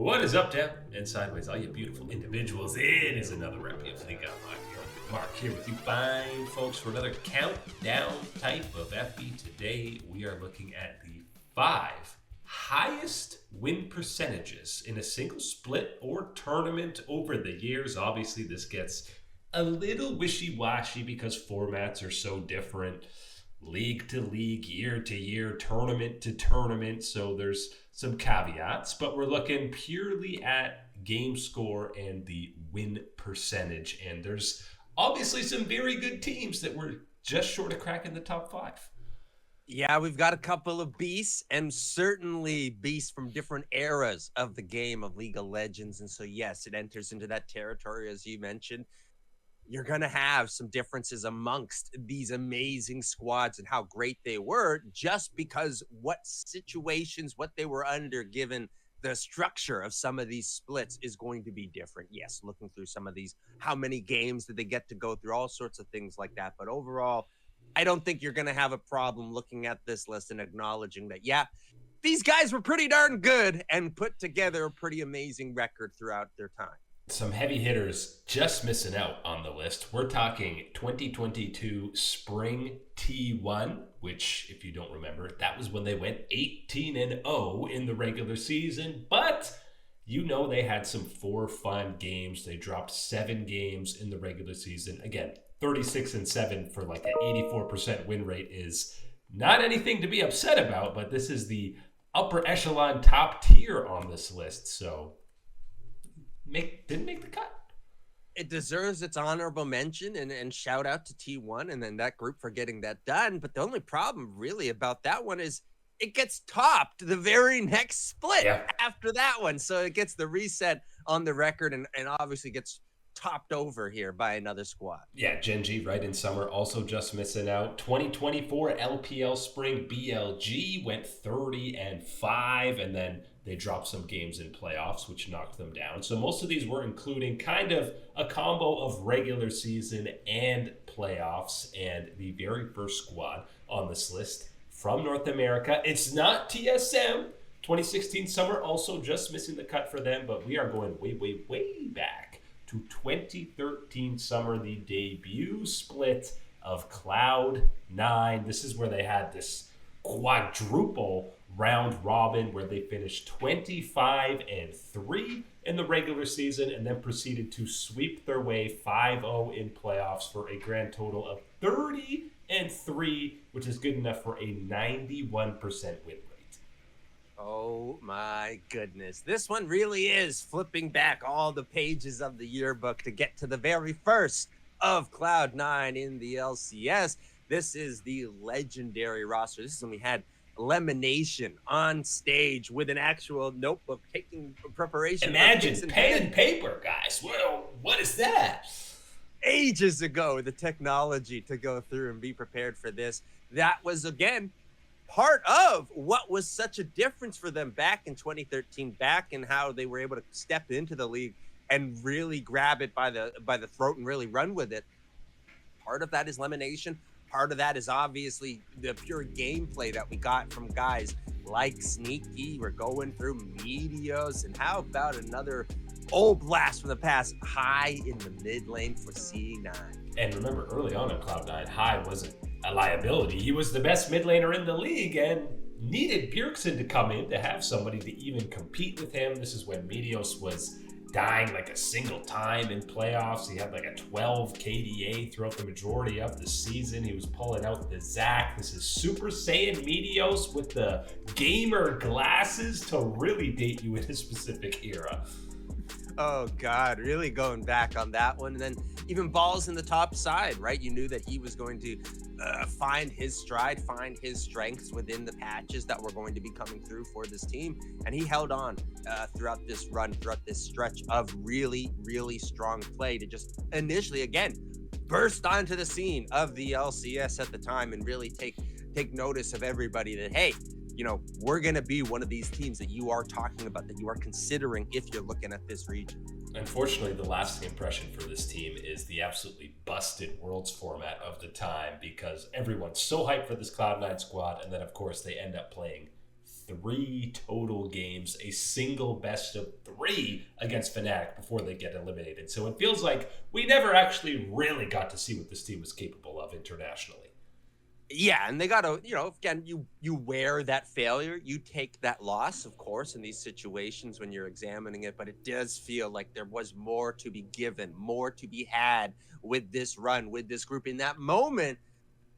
What is up, down, and sideways, all you beautiful individuals? It is another rep of Flickr. Mark here with you fine folks for another countdown type of FB. Today, we are looking at the 5 highest win percentages in a single split or tournament over the years. Obviously, this gets a little wishy-washy because formats are so different. League to league, year to year, tournament to tournament. So there's some caveats, but we're looking purely at game score and the win percentage. And there's obviously some very good teams that were just short of cracking the top 5. Yeah, we've got a couple of beasts, and certainly beasts from different eras of the game of League of Legends. And so, yes, it enters into that territory, as you mentioned. You're going to have some differences amongst these amazing squads and how great they were, just because what situations, what they were under, given the structure of some of these splits is going to be different. Yes, looking through some of these, how many games did they get to go through, all sorts of things like that. But overall, I don't think you're going to have a problem looking at this list and acknowledging that, yeah, these guys were pretty darn good and put together a pretty amazing record throughout their time. Some heavy hitters just missing out on the list. We're talking 2022 Spring T1, which, if you don't remember, that was when they went 18-0 in the regular season. But you know they had some for fun games. They dropped 7 games in the regular season. Again, 36-7 for like an 84% win rate is not anything to be upset about, but this is the upper echelon top tier on this list. So didn't make the cut. It deserves its honorable mention and shout out to T1 and then that group for getting that done. But the only problem really about that one is it gets topped the very next split after that one. So it gets the reset on the record and obviously gets topped over here by another squad. Yeah, Gen G right in summer also just missing out. 2024 LPL Spring BLG went 30-5, and then they dropped some games in playoffs, which knocked them down. So most of these were including kind of a combo of regular season and playoffs. And the very first squad on this list from North America, it's not TSM. 2016 summer also just missing the cut for them, but we are going way, way, way back to 2013 summer, the debut split of Cloud9. This is where they had this quadruple round robin where they finished 25-3 in the regular season and then proceeded to sweep their way 5-0 in playoffs for a grand total of 30-3, which is good enough for a 91% win rate. Oh my goodness. This one really is flipping back all the pages of the yearbook to get to the very first of Cloud9 in the LCS. This is the legendary roster. This is when we had Elimination on stage with an actual notebook taking preparation. Imagine pen and paper, guys. What is that? Ages ago, the technology to go through and be prepared for this. That was, again, part of what was such a difference for them back in 2013, back in how they were able to step into the league and really grab it by the throat and really run with it. Part of that is elimination. Part of that is obviously the pure gameplay that we got from guys like Sneaky. We're going through Meteos, and how about another old blast from the past, High in the mid lane for C9. And remember, early on in Cloud9, High wasn't a liability. He was the best mid laner in the league and needed Bjergsen to come in to have somebody to even compete with him. This is when Meteos was dying like a single time in playoffs. He had like a 12 KDA throughout the majority of the season. He was pulling out the Zac. This is Super Saiyan Meteos with the gamer glasses to really date you in a specific era. Oh God, really going back on that one. And then even Balls in the top side, right? You knew that he was going to find his stride, find his strengths within the patches that were going to be coming through for this team. And he held on throughout this run, throughout this stretch of really, really strong play to just initially, again, burst onto the scene of the LCS at the time and really take notice of everybody that, hey, you know, we're going to be one of these teams that you are talking about, that you are considering if you're looking at this region. Unfortunately, the lasting impression for this team is the absolutely busted Worlds format of the time, because everyone's so hyped for this Cloud9 squad, and then, of course, they end up playing 3 total games, a single best of 3 against Fnatic before they get eliminated. So it feels like we never actually really got to see what this team was capable of internationally. Yeah, and they gotta, again, you wear that failure, you take that loss, of course, in these situations when you're examining it, but it does feel like there was more to be given, more to be had with this run, with this group in that moment.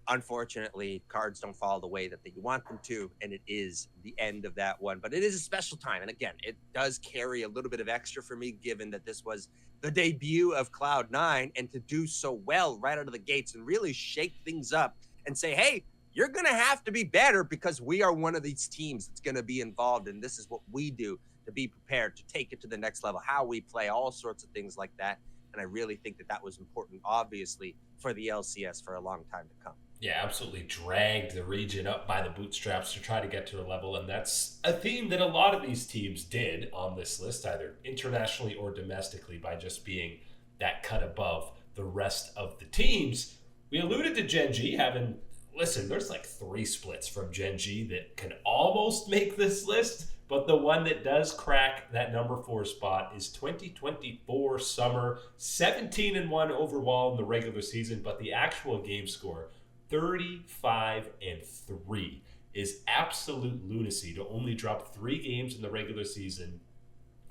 Unfortunately, cards don't fall the way that you want them to, and it is the end of that one. But it is a special time, and again, it does carry a little bit of extra for me, given that this was the debut of Cloud9, and to do so well right out of the gates and really shake things up and say, hey, you're going to have to be better because we are one of these teams that's going to be involved, and this is what we do to be prepared to take it to the next level, how we play, all sorts of things like that. And I really think that that was important, obviously, for the LCS for a long time to come. Yeah, absolutely dragged the region up by the bootstraps to try to get to a level. And that's a theme that a lot of these teams did on this list, either internationally or domestically, by just being that cut above the rest of the teams. We alluded to Gen G having, listen, there's like 3 splits from Gen G that can almost make this list, but the one that does crack that number 4 spot is 2024 Summer, 17-1 overall in the regular season, but the actual game score, 35-3, is absolute lunacy to only drop 3 games in the regular season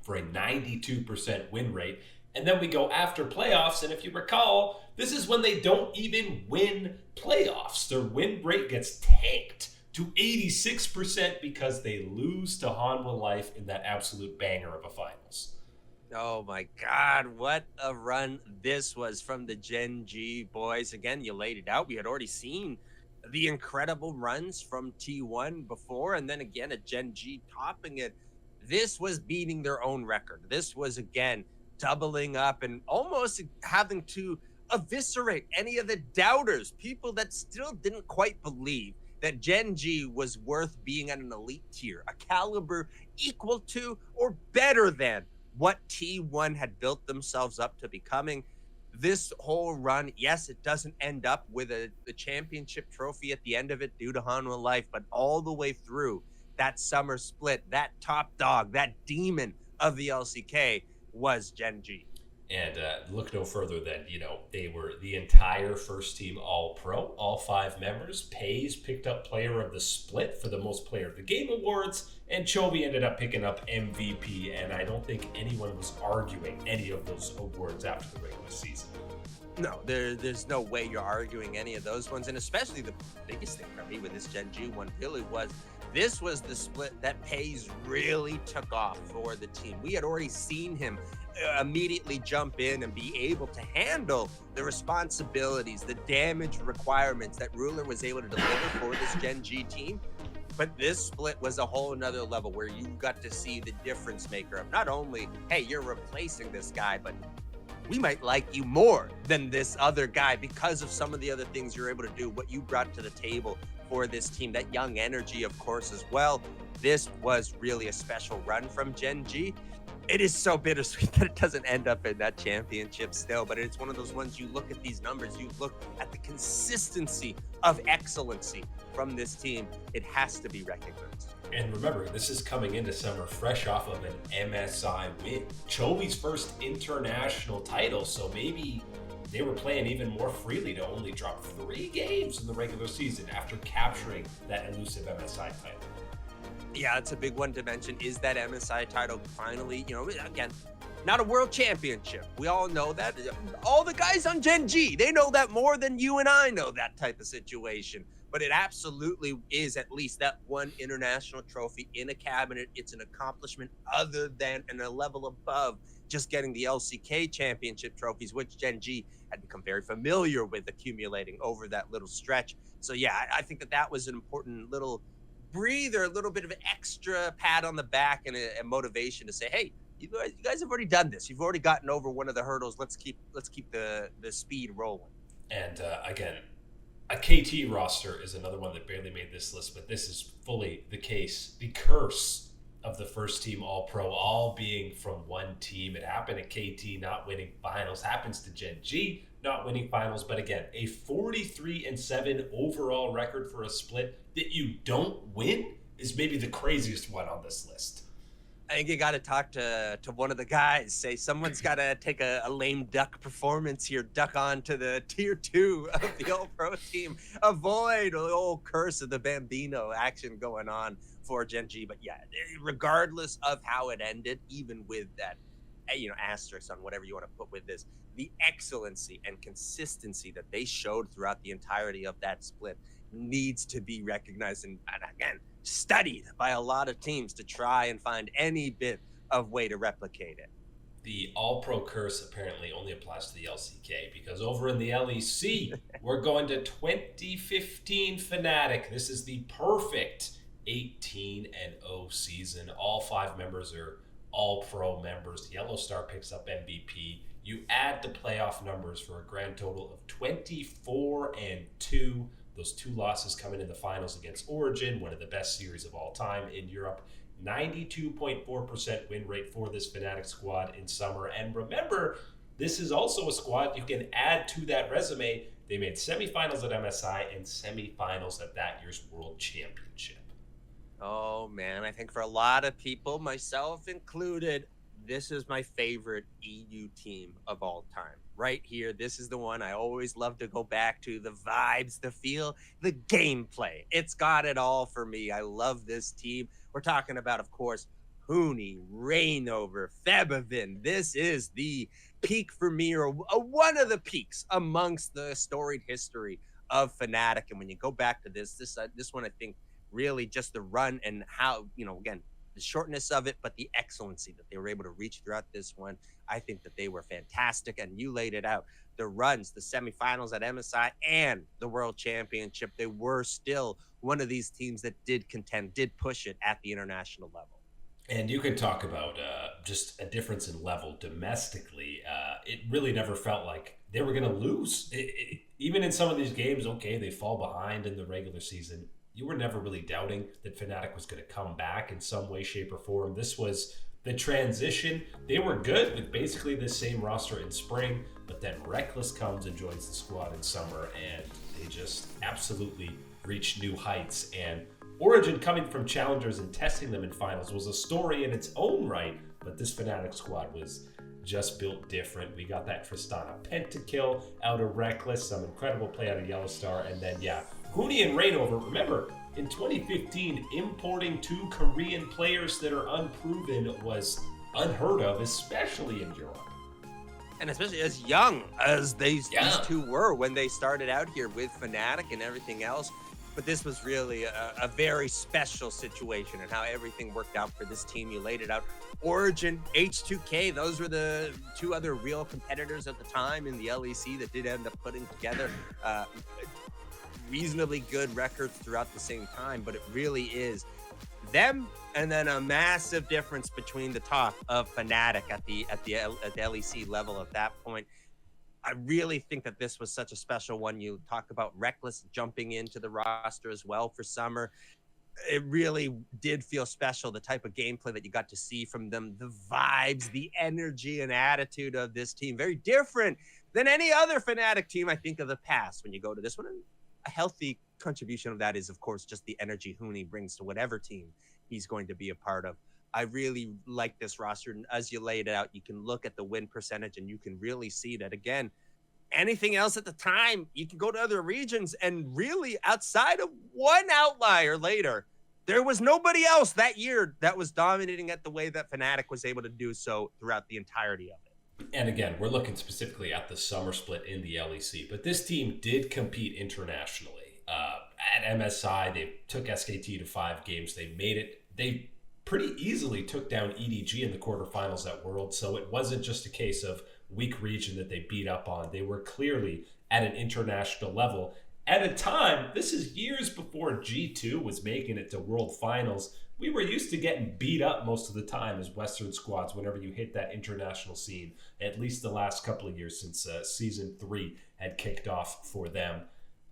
for a 92% win rate. And then we go after playoffs, and if you recall, this is when they don't even win playoffs. Their win rate gets tanked to 86% because they lose to Hanwha Life in that absolute banger of a finals. Oh my God, what a run this was from the Gen G boys. Again, you laid it out. We had already seen the incredible runs from T1 before, and then again at Gen G topping it. This was beating their own record. This was, again, doubling up and almost having to eviscerate any of the doubters, people that still didn't quite believe that Gen G was worth being at an elite tier, a caliber equal to or better than what T1 had built themselves up to becoming. This whole run, yes, it doesn't end up with the championship trophy at the end of it due to Hanwha Life, but all the way through that summer split, that top dog, that demon of the LCK was Gen G. And look no further than, they were the entire first team All-Pro, all 5 members. Pays picked up Player of the Split for the Most Player of the Game awards, and Chovy ended up picking up MVP, and I don't think anyone was arguing any of those awards after the regular season. No, there's no way you're arguing any of those ones, and especially the biggest thing for me with this Gen G one really was this was the split that Pays really took off for the team. We had already seen him immediately jump in and be able to handle the responsibilities, the damage requirements that Ruler was able to deliver for this Gen G team. But this split was a whole nother level where you got to see the difference maker of not only, hey, you're replacing this guy, but we might like you more than this other guy because of some of the other things you're able to do, what you brought to the table for this team, that young energy, of course, as well. This was really a special run from Gen G. It is so bittersweet that it doesn't end up in that championship still, but it's one of those ones you look at these numbers, you look at the consistency of excellency from this team. It has to be recognized. And remember, this is coming into summer fresh off of an MSI win. Chovy's first international title, so maybe they were playing even more freely to only drop 3 games in the regular season after capturing that elusive MSI title. Yeah, it's a big one to mention. Is that MSI title finally, again, not a world championship. We all know that. All the guys on Gen G, they know that more than you and I know that type of situation. But it absolutely is at least that one international trophy in a cabinet. It's an accomplishment other than and a level above just getting the LCK championship trophies, which Gen G had become very familiar with accumulating over that little stretch. So yeah, I think that was an important little breather, a little bit of an extra pat on the back and a motivation to say, hey, you guys have already done this. You've already gotten over one of the hurdles. Let's keep the speed rolling. And again, a KT roster is another one that barely made this list, but this is fully the case. The curse of the first team All-Pro all being from one team. It happened at KT not winning finals. Happens to Gen G not winning finals. But again, a 43-7 overall record for a split that you don't win is maybe the craziest one on this list. I think you got to talk to one of the guys. Say someone's got to take a lame duck performance here, duck on to the tier 2 of the All-Pro team. Avoid the old curse of the Bambino action going on for Gen G. But yeah, regardless of how it ended, even with that, asterisk on whatever you want to put with this, the excellency and consistency that they showed throughout the entirety of that split needs to be recognized and again, studied by a lot of teams to try and find any bit of way to replicate it. The All-Pro curse apparently only applies to the LCK, because over in the LEC, we're going to 2015 Fnatic. This is the perfect 18-0 season. All 5 members are All-Pro members. Yellow Star picks up MVP. You add the playoff numbers for a grand total of 24-2. Those 2 losses coming in the finals against Origin, one of the best series of all time in Europe. 92.4% win rate for this Fnatic squad in summer. And remember, this is also a squad you can add to that resume. They made semifinals at MSI and semifinals at that year's World Championship. Oh, man, I think for a lot of people, myself included, this is my favorite EU team of all time. Right here, this is the one I always love to go back to. The vibes, the feel, the gameplay. It's got it all for me. I love this team. We're talking about, of course, Huni, Reignover, Febivin. This is the peak for me, or one of the peaks amongst the storied history of Fnatic. And when you go back to this one, I think, really just the run and how, again, the shortness of it, but the excellency that they were able to reach throughout this one. I think that they were fantastic, and you laid it out. The runs, the semifinals at MSI and the World Championship, they were still one of these teams that did contend, did push it at the international level. And you can talk about just a difference in level domestically. It really never felt like they were going to lose. Even in some of these games, okay, they fall behind in the regular season. You were never really doubting that Fnatic was going to come back in some way, shape, or form. This was the transition. They were good with basically the same roster in spring, but then Reckless comes and joins the squad in summer, and they just absolutely reach new heights. And Origin coming from challengers and testing them in finals was a story in its own right, but this Fnatic squad was just built different. We got that Tristana pentakill out of Reckless, some incredible play out of Yellow Star, and then, Huni and Reignover. Remember, in 2015, importing 2 Korean players that are unproven was unheard of, especially in Europe. And especially as young as these 2 were when they started out here with Fnatic and everything else. But this was really a very special situation, and how everything worked out for this team. You laid it out. Origin, H2K, those were the 2 other real competitors at the time in the LEC that did end up putting together reasonably good records throughout the same time. But it really is them, and then a massive difference between the top of Fnatic at the LEC level at that point. I really think that this was such a special one. You talk about Reckless jumping into the roster as well for summer. It really did feel special, the type of gameplay that you got to see from them, the vibes, the energy and attitude of this team. Very different than any other Fnatic team, I think, of the past. When you go to this one, a healthy contribution of that is, of course, just the energy Huni brings to whatever team he's going to be a part of. I really like this roster, and as you laid it out, you can look at the win percentage and you can really see that, again, anything else at the time, you can go to other regions, and really outside of one outlier later, there was nobody else that year that was dominating at the way that Fnatic was able to do so throughout the entirety of it. And again, we're looking specifically at the summer split in the LEC, but this team did compete internationally. At MSI, they took SKT to 5 games. They made it. They pretty easily took down EDG in the quarterfinals at World, so it wasn't just a case of weak region that they beat up on. They were clearly at an international level. At a time, this is years before G2 was making it to World Finals. We were used to getting beat up most of the time as Western squads whenever you hit that international scene, at least the last couple of years since Season 3 had kicked off for them.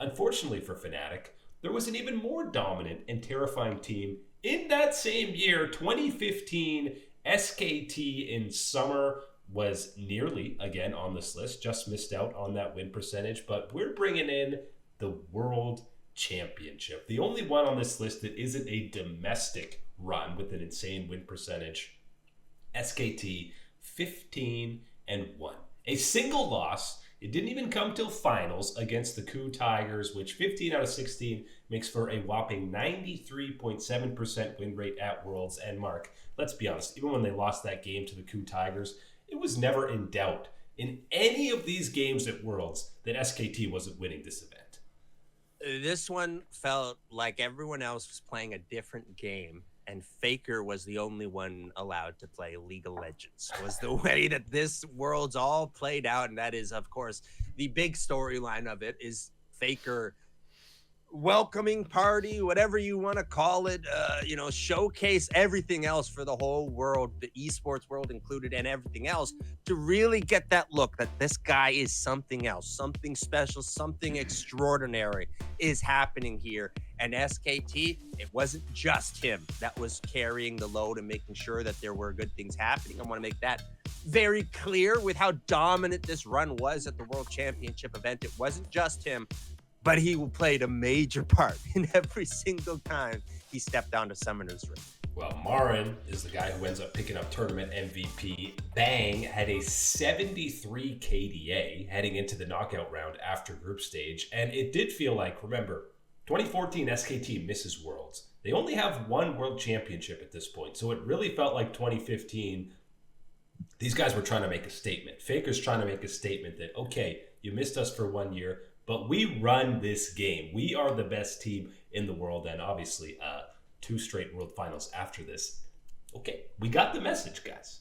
Unfortunately for Fnatic, there was an even more dominant and terrifying team in that same year, 2015. SKT in summer was nearly, again, on this list, just missed out on that win percentage, but we're bringing in the world Championship. The only one on this list that isn't a domestic run with an insane win percentage, SKT 15-1. A single loss. It didn't even come till finals against the Coup Tigers, which 15 out of 16 makes for a whopping 93.7% win rate at Worlds. And Mark, let's be honest, even when they lost that game to the Coup Tigers, it was never in doubt in any of these games at Worlds that SKT wasn't winning this event. This one felt like everyone else was playing a different game, and Faker was the only one allowed to play League of Legends. Was the way that this World's all played out, and that is, of course, the big storyline of it is Faker welcoming party, whatever you want to call it, showcase everything else for the whole world, the esports world included, and everything else, to really get that look that this guy is something else, something special, something extraordinary is happening here. And SKT, it wasn't just him that was carrying the load and making sure that there were good things happening. I want to make that very clear with how dominant this run was at the World Championship event. It wasn't just him, but he played a major part in every single time he stepped onto Summoner's Ring. Well, Marin is the guy who ends up picking up tournament MVP. Bang had a 73 KDA heading into the knockout round after group stage. And it did feel like, remember, 2014 SKT misses Worlds. They only have one World Championship at this point. So it really felt like 2015, these guys were trying to make a statement. Faker's trying to make a statement that, okay, you missed us for 1 year, but we run this game. We are the best team in the world, and obviously 2 straight World Finals after this. Okay, we got the message, guys.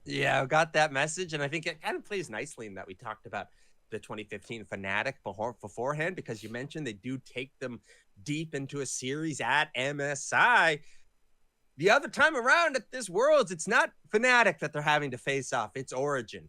Yeah, I got that message, and I think it kind of plays nicely in that we talked about the 2015 Fnatic beforehand, because you mentioned they do take them deep into a series at MSI. The other time around at this Worlds, it's not Fnatic that they're having to face off, it's Origin.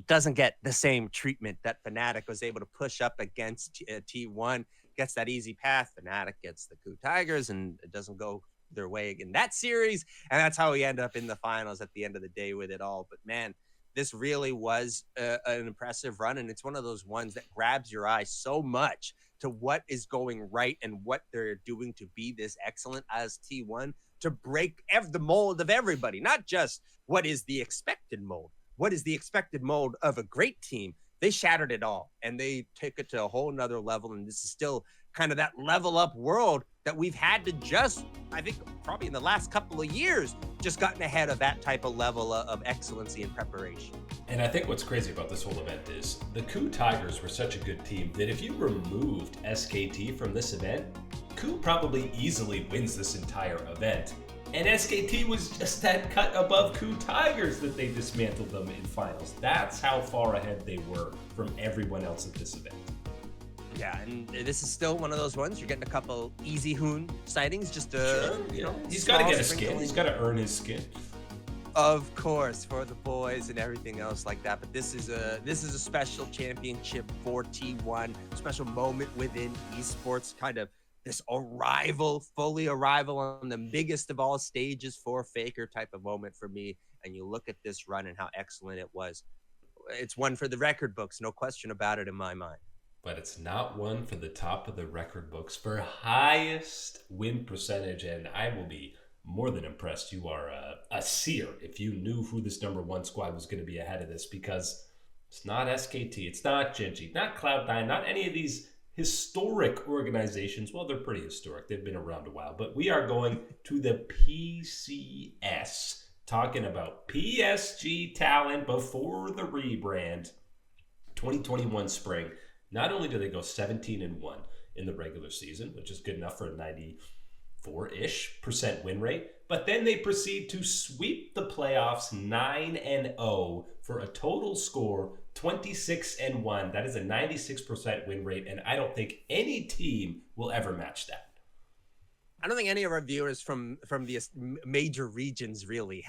Doesn't get the same treatment that Fnatic was able to push up against T1, gets that easy path. Fnatic gets the Coup Tigers, and it doesn't go their way in that series. And that's how we end up in the finals at the end of the day with it all. But man, this really was an impressive run. And it's one of those ones that grabs your eye so much to what is going right and what they're doing to be this excellent as T1, to break the mold of everybody, not just what is the expected mold. What is the expected mold of a great team? They shattered it all, and they took it to a whole nother level. And this is still kind of that level up world that we've had to just, I think, probably in the last couple of years, just gotten ahead of that type of level of excellency and preparation. And I think what's crazy about this whole event is the Coup Tigers were such a good team that if you removed SKT from this event, Coup probably easily wins this entire event. And SKT was just that cut above Coup Tigers that they dismantled them in finals. That's how far ahead they were from everyone else at this event. Yeah, and this is still one of those ones. You're getting a couple easy Hoon sightings, just he's got to get a skin. He's got to earn his skin. Of course, for the boys and everything else like that. But this is a special championship for T1, special moment within esports, kind of this fully arrival on the biggest of all stages for Faker type of moment for me. And you look at this run and how excellent it was. It's one for the record books, no question about it in my mind. But it's not one for the top of the record books for highest win percentage. And I will be more than impressed. You are a seer if you knew who this number 1 squad was going to be ahead of this, because it's not SKT, it's not Genji, not Cloud9, not any of these historic organizations. Well, they're pretty historic. They've been around a while. But we are going to the PCS, talking about PSG talent before the rebrand. 2021 spring. Not only do they go 17-1 in the regular season, which is good enough for a 94-ish% win rate, but then they proceed to sweep the playoffs 9-0 for a total score 26-1. That is a 96% win rate, and I don't think any team will ever match that. I don't think any of our viewers from the major regions really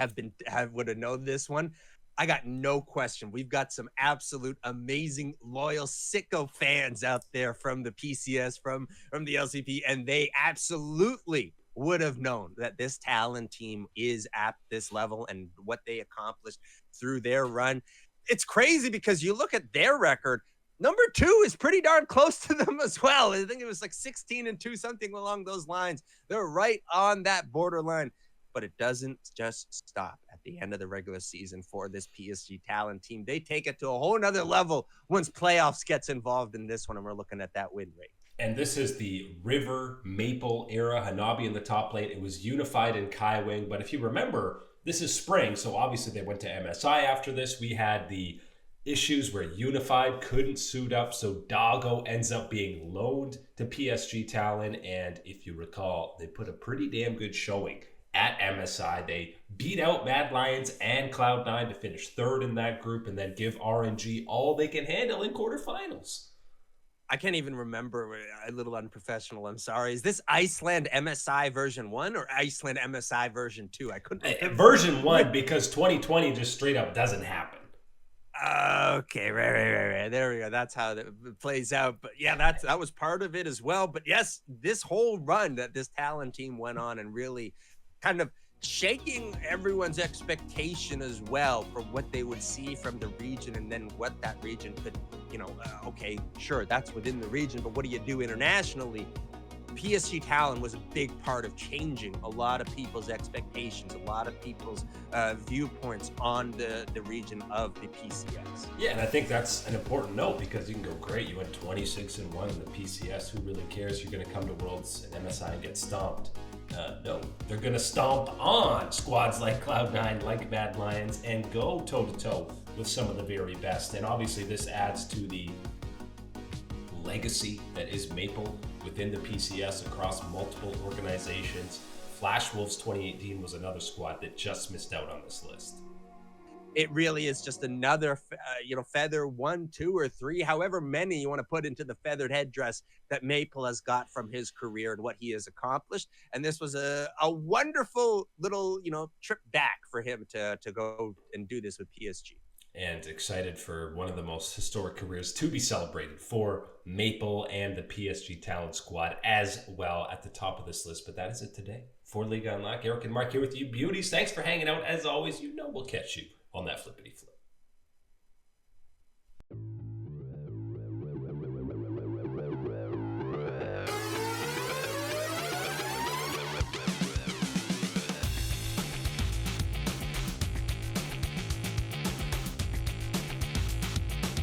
would have known this one. I got no question. We've got some absolute amazing, loyal, sicko fans out there from the PCS, from the LCP, and they absolutely would have known that this Talon team is at this level and what they accomplished through their run. It's crazy because you look at their record, Number 2 is pretty darn close to them as well. I think it was like 16-2, something along those lines. They're right on that borderline. But it doesn't just stop at the end of the regular season for this PSG Talon team. They take it to a whole nother level once playoffs gets involved in this one, and we're looking at that win rate. And this is the River Maple era. Hanabi in the top lane. It was unified in Kai Wing. But if you remember, this is spring, so obviously they went to MSI after this. We had the issues where Unified couldn't suit up, so Doggo ends up being loaned to PSG Talon. And if you recall, they put a pretty damn good showing at MSI. They beat out Mad Lions and Cloud9 to finish third in that group and then give RNG all they can handle in quarterfinals. I can't even remember. A little unprofessional. I'm sorry. Is this Iceland MSI version 1 or Iceland MSI version 2? I couldn't remember. Version 1 because 2020 just straight up doesn't happen. Okay, right. There we go. That's how it plays out. But yeah, that was part of it as well. But yes, this whole run that this Talon team went on and really kind of shaking everyone's expectation as well for what they would see from the region, and then what that region could, okay, sure, that's within the region, but what do you do internationally? PSG Talon was a big part of changing a lot of people's expectations, a lot of people's viewpoints on the region of the PCS. Yeah, and I think that's an important note because you can go, great, you went 26-1 in the PCS. Who really cares? You're going to come to Worlds and MSI and get stomped. No, they're going to stomp on squads like Cloud9, like Mad Lions, and go toe-to-toe with some of the very best. And obviously this adds to the legacy that is Maple within the PCS across multiple organizations. Flash Wolves 2018 was another squad that just missed out on this list. It really is just another, feather 1, 2, or 3, however many you want to put into the feathered headdress that Maple has got from his career and what he has accomplished. And this was a wonderful little, trip back for him to go and do this with PSG. And excited for one of the most historic careers to be celebrated for Maple and the PSG Talent Squad as well at the top of this list. But that is it today for League Unlock. Eric and Mark here with you beauties. Thanks for hanging out. As always, we'll catch you on that flippity flip.